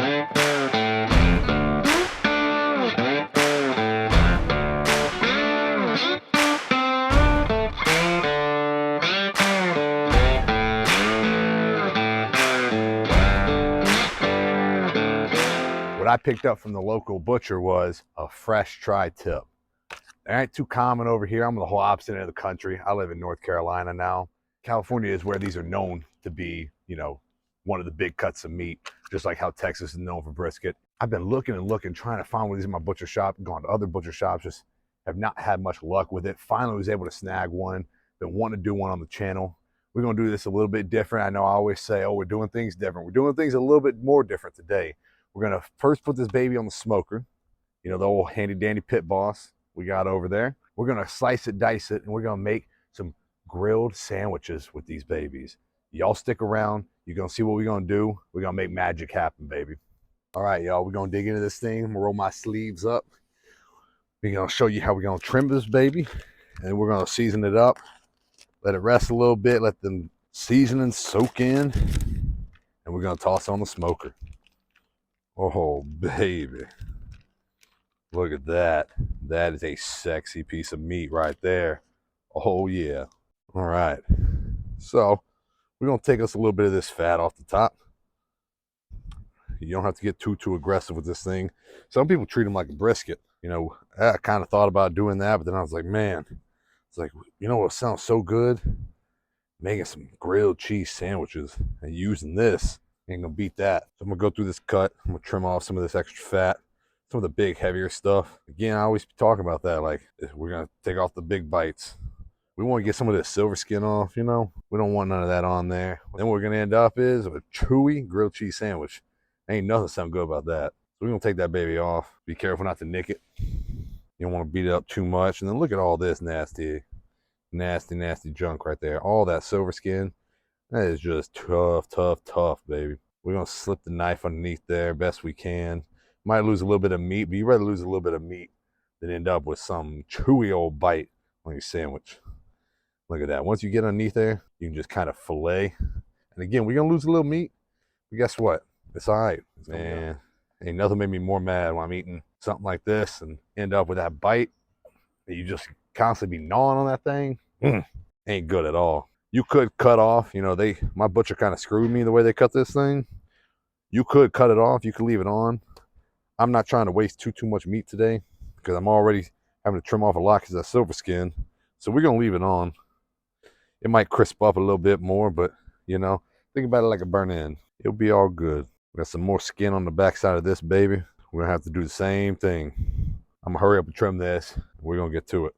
What I picked up from the local butcher was a fresh tri-tip. They ain't too common over here. I'm the whole opposite end of the country. I live in North Carolina now. California is where these are known to be, you know, one of the big cuts of meat, just like how Texas is known for brisket. I've been looking and looking, trying to find one of these in my butcher shop, gone to other butcher shops, just have not had much luck with it. Finally was able to snag one. Been wanting to do one on the channel. We're gonna do this a little bit different. I know I always say, oh, we're doing things different. We're doing things a little bit more different today. We're gonna first put this baby on the smoker, you know, the old handy dandy pit boss we got over there. We're gonna slice it, dice it, and we're gonna make some grilled sandwiches with these babies. Y'all stick around. You're gonna see what we're gonna do. We're gonna make magic happen, baby. All right, y'all, we're gonna dig into this thing. I'm gonna roll my sleeves up. We're gonna show you how we're gonna trim this baby, and we're gonna season it up. Let it rest a little bit, let the seasoning soak in, and we're gonna toss it on the smoker. Oh, baby. Look at that. That is a sexy piece of meat right there. Oh, yeah. All right. So, we're going to take us a little bit of this fat off the top. You don't have to get too aggressive with this thing. Some people treat them like a brisket. You know, I kind of thought about doing that, but then I was like, man, it's like, you know what sounds so good? Making some grilled cheese sandwiches and using this. Ain't gonna beat that. So I'm gonna go through this cut. I'm gonna trim off some of this extra fat, some of the big, heavier stuff. Again, I always talk about that. Like, we're gonna take off the big bites. We want to get some of this silver skin off, you know? We don't want none of that on there. Then what we're gonna end up is a chewy grilled cheese sandwich. Ain't nothing sound good about that. So we're gonna take that baby off. Be careful not to nick it. You don't want to beat it up too much. And then look at all this nasty junk right there. All that silver skin. That is just tough, baby. We're going to slip the knife underneath there best we can. Might lose a little bit of meat, but you'd rather lose a little bit of meat than end up with some chewy old bite on your sandwich. Look at that. Once you get underneath there, you can just kind of fillet. And again, we're going to lose a little meat, but guess what? It's all right. Man, ain't nothing made me more mad when I'm eating something like this and end up with that bite that you just constantly be gnawing on that thing. Ain't good at all. You could cut off, you know, my butcher kind of screwed me the way they cut this thing. You could cut it off. You could leave it on. I'm not trying to waste too much meat today because I'm already having to trim off a lot because of that silver skin. So we're going to leave it on. It might crisp up a little bit more, but, you know, think about it like a burnt end. It'll be all good. We got some more skin on the backside of this baby. We're going to have to do the same thing. I'm going to hurry up and trim this. We're going to get to it.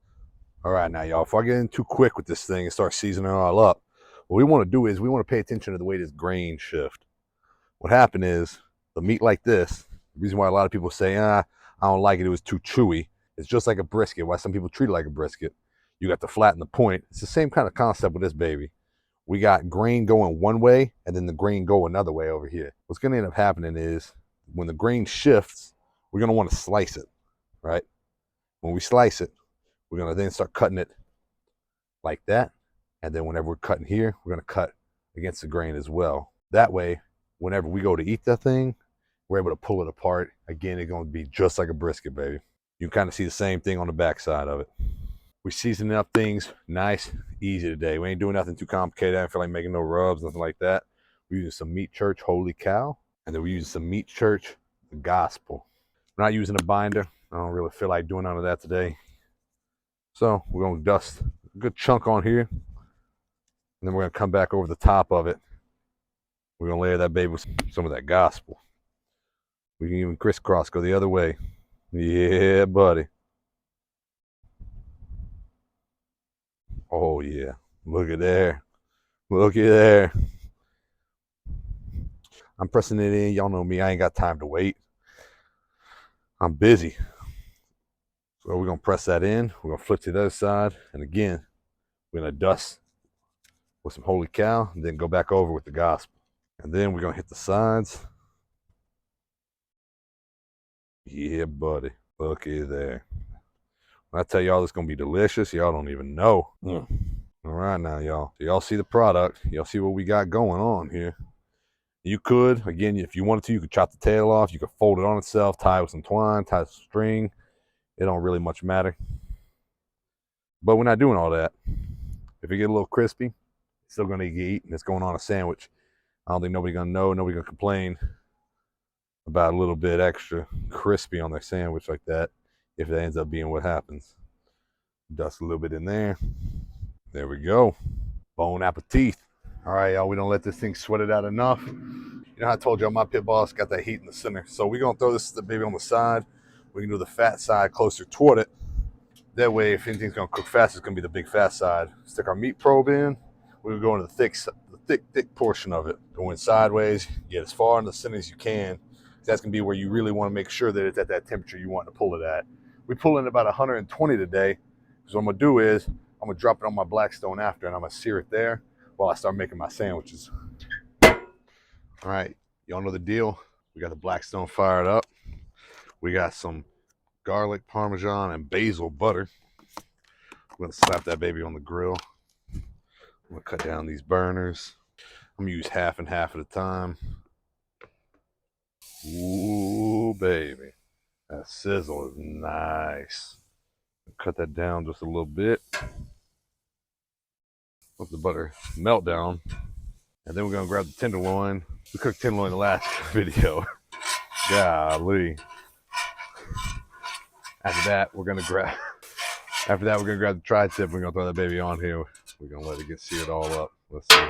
All right, now, y'all, if I get in too quick with this thing and start seasoning it all up, what we want to do is we want to pay attention to the way this grain shift. What happened is the meat like this, the reason why a lot of people say, I don't like it, it was too chewy. It's just like a brisket, why some people treat it like a brisket. You got to flatten the point. It's the same kind of concept with this baby. We got grain going one way and then the grain go another way over here. What's going to end up happening is when the grain shifts, we're going to want to slice it, right? When we slice it, we're going to then start cutting it like that. And then whenever we're cutting here, we're going to cut against the grain as well. That way, whenever we go to eat that thing, we're able to pull it apart. Again, it's going to be just like a brisket, baby. You can kind of see the same thing on the back side of it. We're seasoning up things nice, easy today. We ain't doing nothing too complicated. I don't feel like making no rubs, nothing like that. We're using some Meat Church Holy Cow. And then we're using some Meat Church Gospel. We're not using a binder. I don't really feel like doing none of that today. So we're going to dust a good chunk on here. And then we're going to come back over the top of it. We're going to layer that baby with some of that gospel. We can even crisscross, go the other way. Yeah, buddy. Oh, yeah. Look at there. Looky there. I'm pressing it in. Y'all know me. I ain't got time to wait. I'm busy. So we're going to press that in. We're going to flip to the other side. And again, we're going to dust with some Holy Cow. And then go back over with the gospel. And then we're going to hit the sides. Yeah, buddy. Looky there. When I tell y'all this is going to be delicious, y'all don't even know. All right now, y'all. So y'all see the product. Y'all see what we got going on here. You could, again, if you wanted to, you could chop the tail off. You could fold it on itself, tie it with some twine, tie some string. It don't really much matter. But we're not doing all that. If it get a little crispy, it's still going to get eaten. It's going on a sandwich. I don't think nobody's going to know. Nobody's going to complain about a little bit extra crispy on their sandwich like that if it ends up being what happens. Dust a little bit in there. There we go. Bon appetit. All right, y'all, we don't let this thing sweat it out enough. You know, I told y'all my pit boss got that heat in the center. So we're going to throw this baby on the side. We can do the fat side closer toward it. That way, if anything's going to cook fast, it's going to be the big fat side. Stick our meat probe in. We're going to go into the thick portion of it. Going sideways, get as far in the center as you can. That's going to be where you really want to make sure that it's at that temperature you want to pull it at. We pull in about 120 today. So what I'm going to do is, I'm going to drop it on my Blackstone after, and I'm going to sear it there while I start making my sandwiches. All right, y'all know the deal. We got the Blackstone fired up. We got some garlic, Parmesan, and basil butter. I'm going to slap that baby on the grill. I'm going to cut down these burners. I'm going to use half and half at a time. Ooh, baby. That sizzle is nice. Cut that down just a little bit. Let the butter melt down. And then we're going to grab the tenderloin. We cooked tenderloin in the last video. Golly. After that, we're going to grab the tri-tip. We're going to throw that baby on here. We're going to let it get seared all up. Let's see.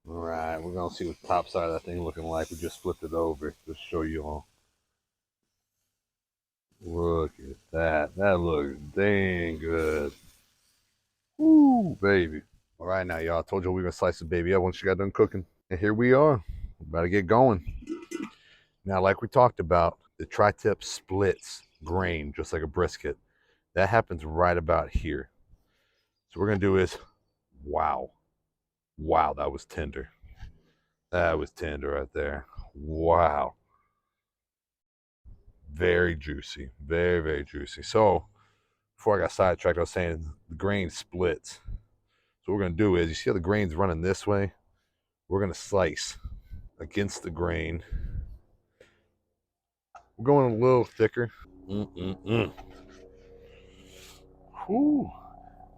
All right, we're going to see what the top side of that thing looking like. We just flipped it over to show you all. Look at that. That looks dang good. Woo, baby. All right, now, y'all. I told you we were going to slice the baby up once you got done cooking. And here we are. We're about to get going. Now, like we talked about, the tri-tip splits grain just like a brisket. That happens right about here. So what we're going to do is, wow. Wow, that was tender. That was tender right there. Wow. Very juicy. Very, very juicy. So, before I got sidetracked, I was saying the grain splits. So what we're going to do is, you see how the grain's running this way? We're going to slice against the grain. We're going a little thicker. Whew.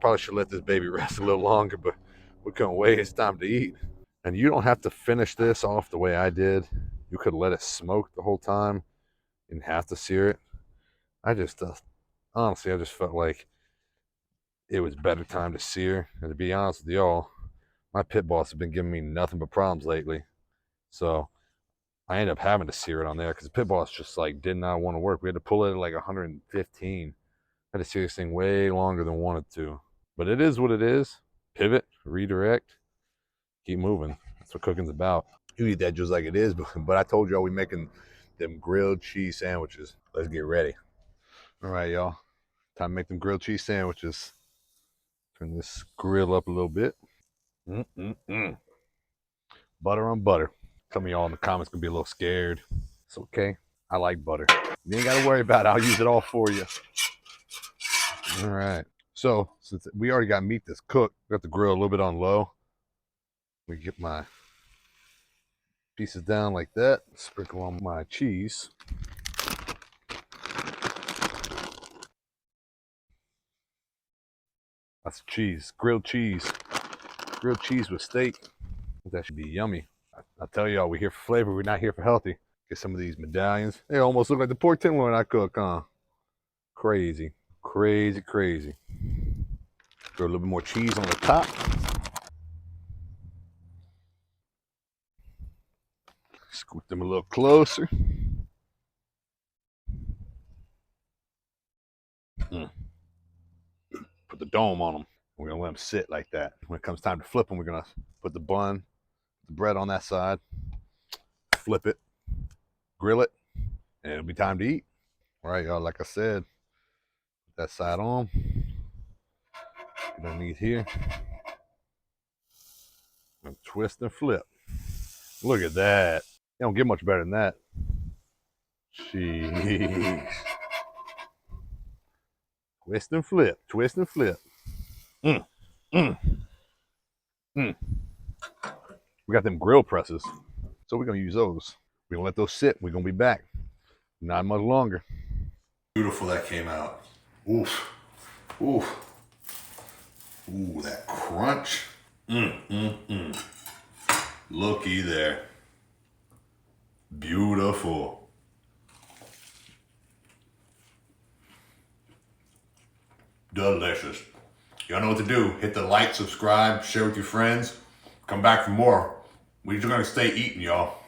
Probably should let this baby rest a little longer, but we couldn't wait. It's time to eat. And you don't have to finish this off the way I did. You could let it smoke the whole time and have to sear it. I just, honestly, I just felt like it was better time to sear. And to be honest with y'all, my pit boss has been giving me nothing but problems lately. So I ended up having to sear it on there because the pit boss just like did not want to work. We had to pull it at like 115. I had to sear this thing way longer than wanted to. But it is what it is. Pivot, redirect, keep moving. That's what cooking's about. You eat that just like it is, but I told y'all we making them grilled cheese sandwiches. Let's get ready. All right, y'all. Time to make them grilled cheese sandwiches. Turn this grill up a little bit. Butter on butter. Some of y'all in the comments gonna be a little scared. It's okay. I like butter. You ain't gotta worry about it. I'll use it all for you. All right. So since we already got meat that's cooked, got the grill a little bit on low. We get my pieces down like that. Sprinkle on my cheese. That's cheese. Grilled cheese. Grilled cheese with steak. That should be yummy. I tell y'all, we're here for flavor. We're not here for healthy. Get some of these medallions. They almost look like the pork tenderloin I cook, huh? Crazy. Crazy, crazy. Throw a little bit more cheese on the top. Scoot them a little closer. Put the dome on them. We're going to let them sit like that. When it comes time to flip them, we're going to put the bun, the bread on that side, flip it, grill it, and it'll be time to eat. All right, y'all, like I said, put that side on. Get underneath here. And twist and flip. Look at that. It don't get much better than that. Jeez. Twist and flip. Twist and flip. We got them grill presses. So we're gonna use those. We're gonna let those sit. We're gonna be back. Not much longer. Beautiful that came out. Oof. Oof. Ooh, that crunch. Looky there. Beautiful. Delicious. Y'all know what to do. Hit the like, subscribe, share with your friends. Come back for more. We're just gonna stay eating, y'all.